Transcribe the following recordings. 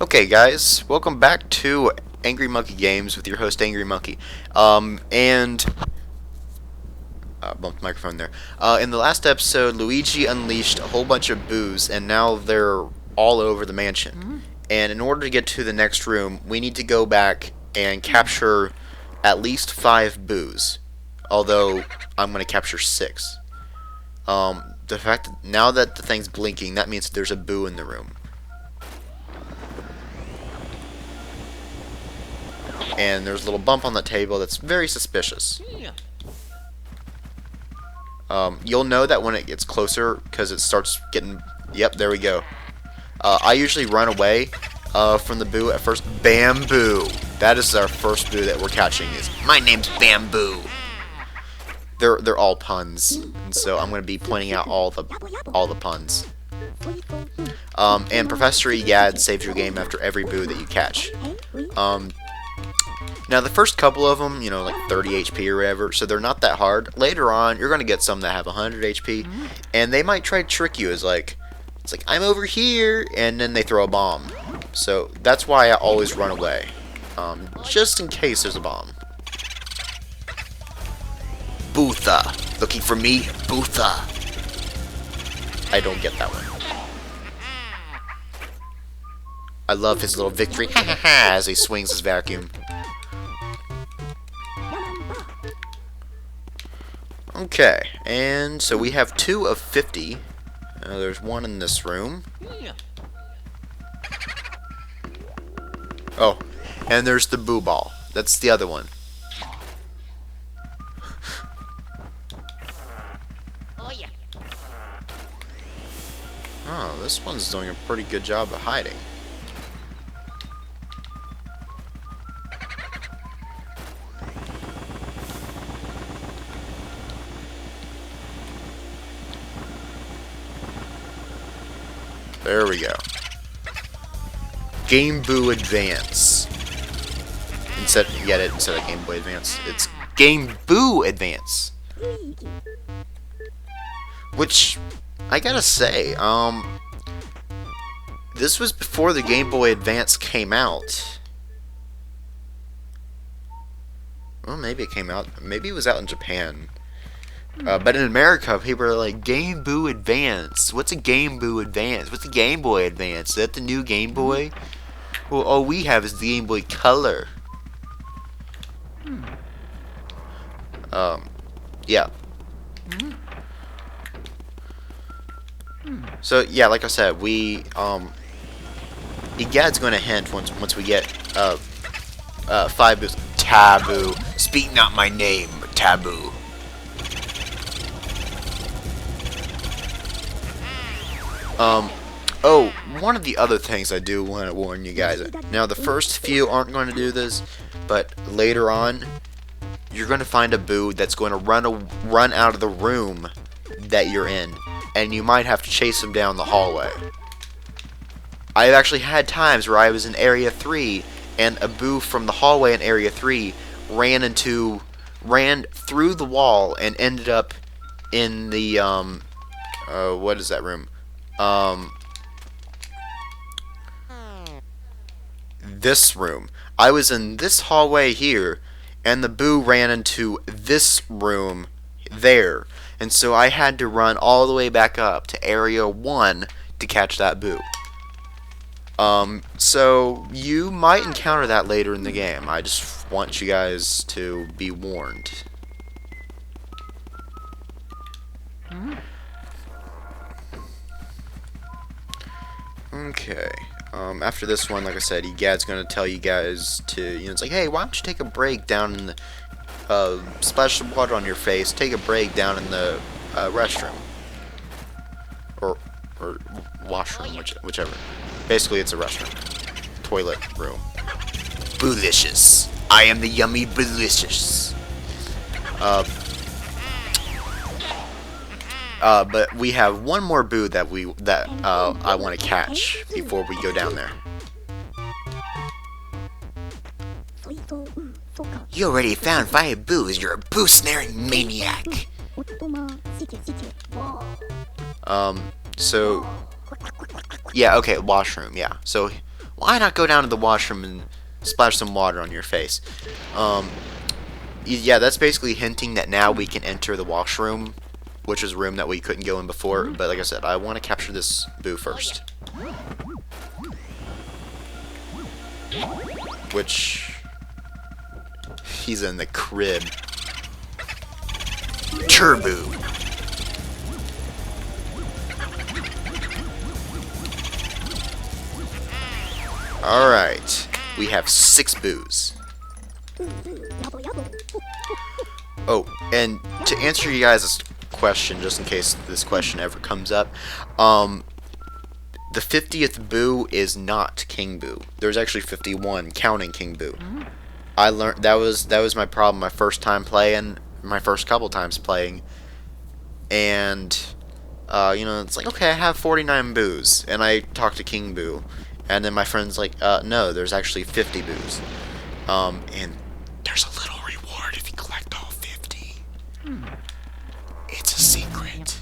Okay, guys, welcome back to Angry Monkey Games with your host Angry Monkey. And bumped the microphone there. In the last episode, Luigi unleashed a whole bunch of boos, and now they're all over the mansion. And in order to get to the next room, we need to go back and capture at least 5 boos. Although I'm going to capture 6. The fact that now that the thing's blinking, that means there's a boo in the room. And there's a little bump on the table that's very suspicious. You'll know that when it gets closer because it starts getting... Yep, there we go. I usually run away from the boo at first. Bamboo! That is our first boo that we're catching. Is my name's Bamboo. They're all puns, and so I'm going to be pointing out all the puns. And Professor Egad saves your game after every boo that you catch. Now, the first couple of them, like 30 HP or whatever, so they're not that hard. Later on, you're going to get some that have 100 HP, and they might try to trick you as it's like, I'm over here, and then they throw a bomb. So, that's why I always run away, just in case there's a bomb. Bootha. Looking for me? Bootha. I don't get that one. I love his little victory as he swings his vacuum. Okay, and so we have 2 of 50. There's one in this room. Oh, and there's the boo ball. That's the other one. Oh, this one's doing a pretty good job of hiding. There we go. Game Boo Advance. Instead of Game Boy Advance, it's Game Boo Advance. Which, I gotta say, this was before the Game Boy Advance came out. Well, maybe it came out. Maybe it was out in Japan. But in America, people are like, Game Boo Advance. What's a Game Boo Advance? What's a Game Boy Advance? Is that the new Game Boy? Well, all we have is the Game Boy Color. Yeah. So, yeah, like I said, Egad's going to hint once we get 5 boos. Taboo. Speak not my name, taboo. Oh, one of the other things I do want to warn you guys. Now, the first few aren't going to do this, but later on, you're going to find a boo that's going to run out of the room that you're in, and you might have to chase him down the hallway. I've actually had times where I was in Area 3, and a boo from the hallway in Area 3 ran through the wall and ended up in the, what is that room? This room. I was in this hallway here, and the boo ran into this room there, and so I had to run all the way back up to Area 1 to catch that boo. So you might encounter that later in the game. I just want you guys to be warned. Okay. After this one, like I said, Egad's gonna tell you guys to, it's like, hey, why don't you take a break down in the, splash some water on your face, take a break down in the, restroom. Or washroom, whichever. Basically, it's a restroom. Toilet room. Boolicious. I am the yummy Boolicious. But we have one more boo that I want to catch before we go down there. You already found 5 boos. You're a boo snaring maniac. So yeah, okay, washroom. Yeah. So why not go down to the washroom and splash some water on your face? Yeah, that's basically hinting that now we can enter the washroom, which is a room that we couldn't go in before. But like I said, I want to capture this boo first. Which, he's in the crib. Turbo. Alright, we have 6 boos. Oh, and to answer you guys' question, just in case this question ever comes up, the 50th boo is not King Boo. There's actually 51, counting King Boo. I learned that was my problem my first time playing, my first couple times playing, and you know, it's like, okay, I have 49 boos, and I talk to King Boo, and then my friend's like, no, there's actually 50 boos, and there's a little reward if you collect all 50. It's a secret.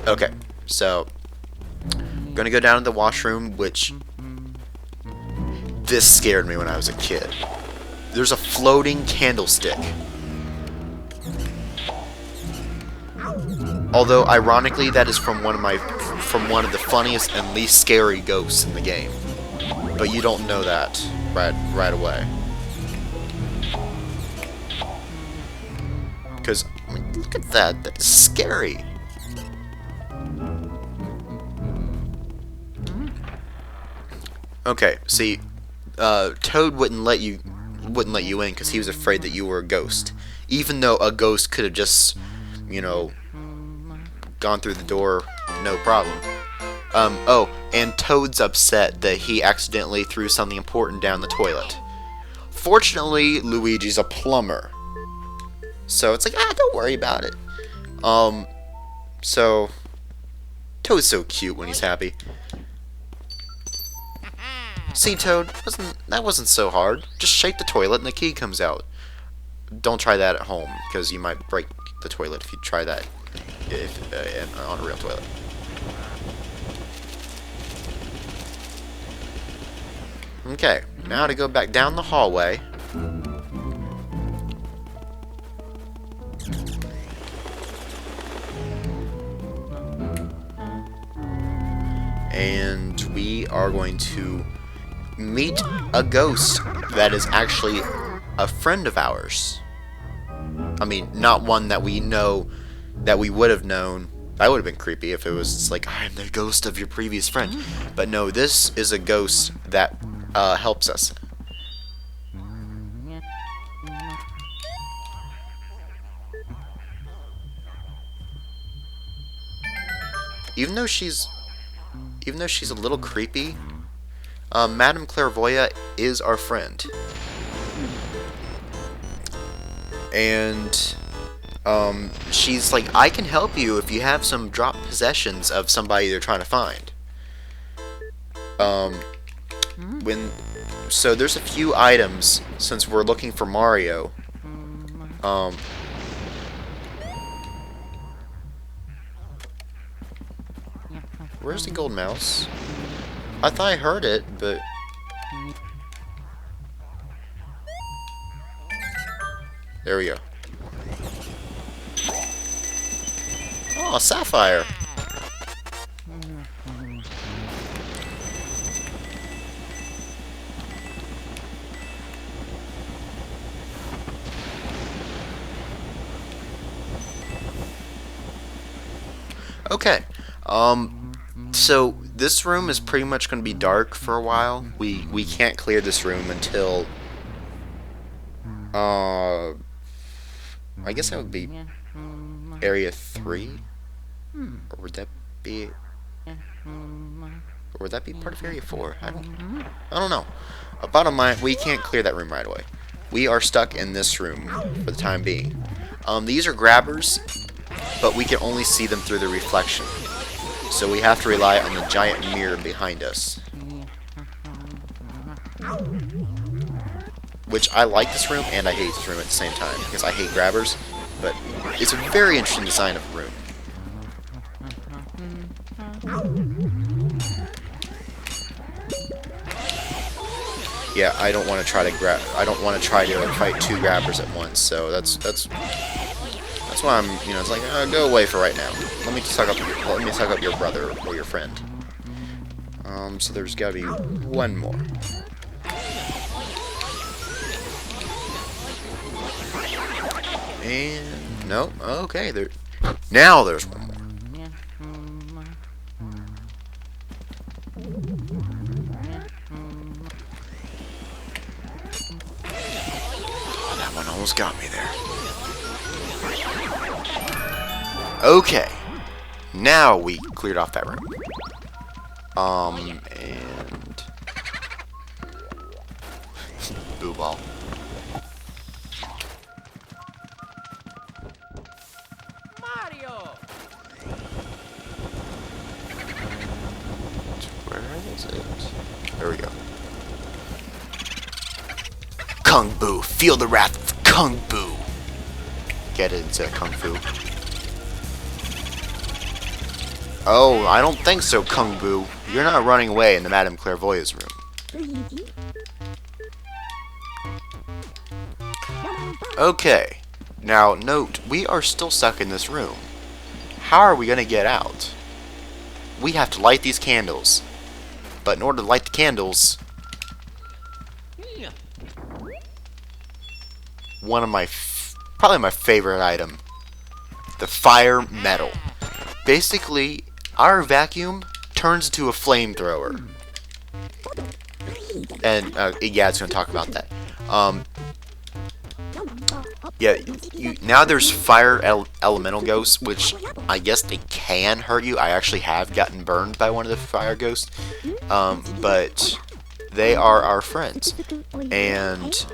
Okay, so I'm gonna go down to the washroom, which this scared me when I was a kid. There's a floating candlestick. Although ironically, that is from one of the funniest and least scary ghosts in the game. But you don't know that right away. Because I mean, look at that. That is scary. Okay, see, Toad wouldn't let you in because he was afraid that you were a ghost. Even though a ghost could have just, you know, gone through the door, no problem. Oh, and Toad's upset that he accidentally threw something important down the toilet. Fortunately, Luigi's a plumber, so it's like, don't worry about it. So Toad's so cute when he's happy. See, Toad, that wasn't so hard. Just shake the toilet and the key comes out. Don't try that at home, because you might break the toilet if you try that on a real toilet. Okay, now to go back down the hallway. And we are going to meet a ghost that is actually a friend of ours. I mean, not one that we know, that we would have known. That would have been creepy if it was like, I am the ghost of your previous friend. But no, this is a ghost that helps us. Even though she's a little creepy, Madame Clairvoya is our friend. And she's like, I can help you if you have some dropped possessions of somebody they're trying to find. So there's a few items, since we're looking for Mario. Where's the gold mouse? I thought I heard it, but... There we go. Oh, sapphire! Okay, so this room is pretty much going to be dark for a while. We can't clear this room until, I guess that would be area 3, or would that be part of area 4? I don't know. Bottom line, we can't clear that room right away. We are stuck in this room for the time being. These are grabbers, but we can only see them through the reflection. So we have to rely on the giant mirror behind us. Which, I like this room and I hate this room at the same time, because I hate grabbers, but it's a very interesting design of a room. Yeah, I don't want to try to grab. I don't want to try to fight 2 grabbers at once. So that's why I'm. It's like go away for right now. Let me suck up your brother or your friend. So there's gotta be one more. And no, okay. Now there's one more. Oh, that one almost got me there. Okay, now we cleared off that room. And boo ball. Mario. Where is it? There we go. Kung Boo, feel the wrath of Kung Boo. Get it instead of Kung Fu. Oh, I don't think so, Kung Boo. You're not running away in the Madame Clairvoya's room. Okay. Now, note, we are still stuck in this room. How are we going to get out? We have to light these candles. But in order to light the candles, one of my, probably my favorite item, the fire metal. Basically, our vacuum turns into a flamethrower. And, yeah, it's going to talk about that. Yeah, now there's fire elemental ghosts, which I guess they can hurt you. I actually have gotten burned by one of the fire ghosts. But they are our friends. And,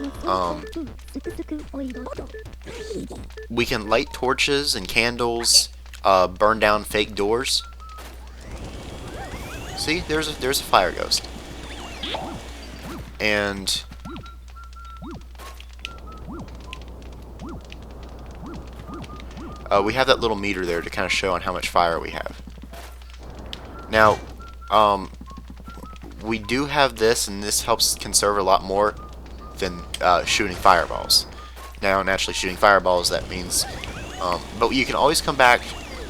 we can light torches and candles, burn down fake doors. See, there's a fire ghost. And we have that little meter there to kind of show on how much fire we have. Now, we do have this, and this helps conserve a lot more than shooting fireballs. Now, naturally, shooting fireballs, that means... but you can always come back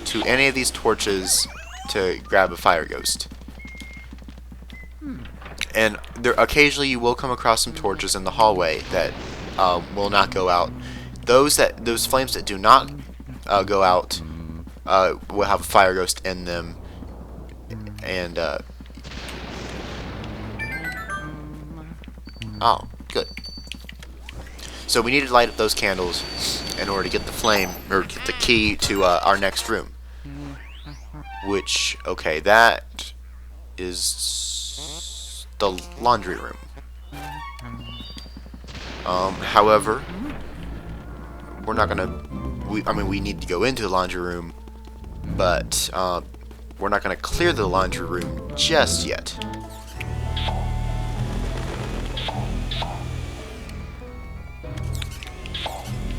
to any of these torches to grab a fire ghost. And there, occasionally you will come across some torches in the hallway that will not go out. Those flames that do not go out will have a fire ghost in them, and oh, good. So we need to light up those candles in order to get the flame, or get the key to our next room. Which, okay, that is the laundry room. However, we're not gonna. I mean, we need to go into the laundry room, but we're not gonna clear the laundry room just yet.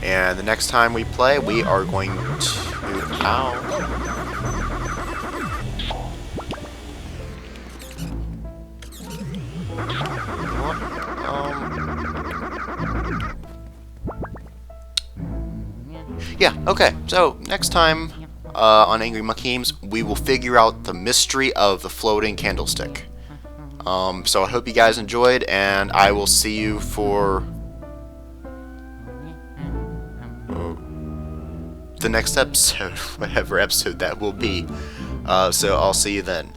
And the next time we play, we are going to... yeah, okay. So, next time on Angry Monkey Games, we will figure out the mystery of the floating candlestick. So I hope you guys enjoyed, and I will see you for... the next episode, whatever episode that will be. So I'll see you then.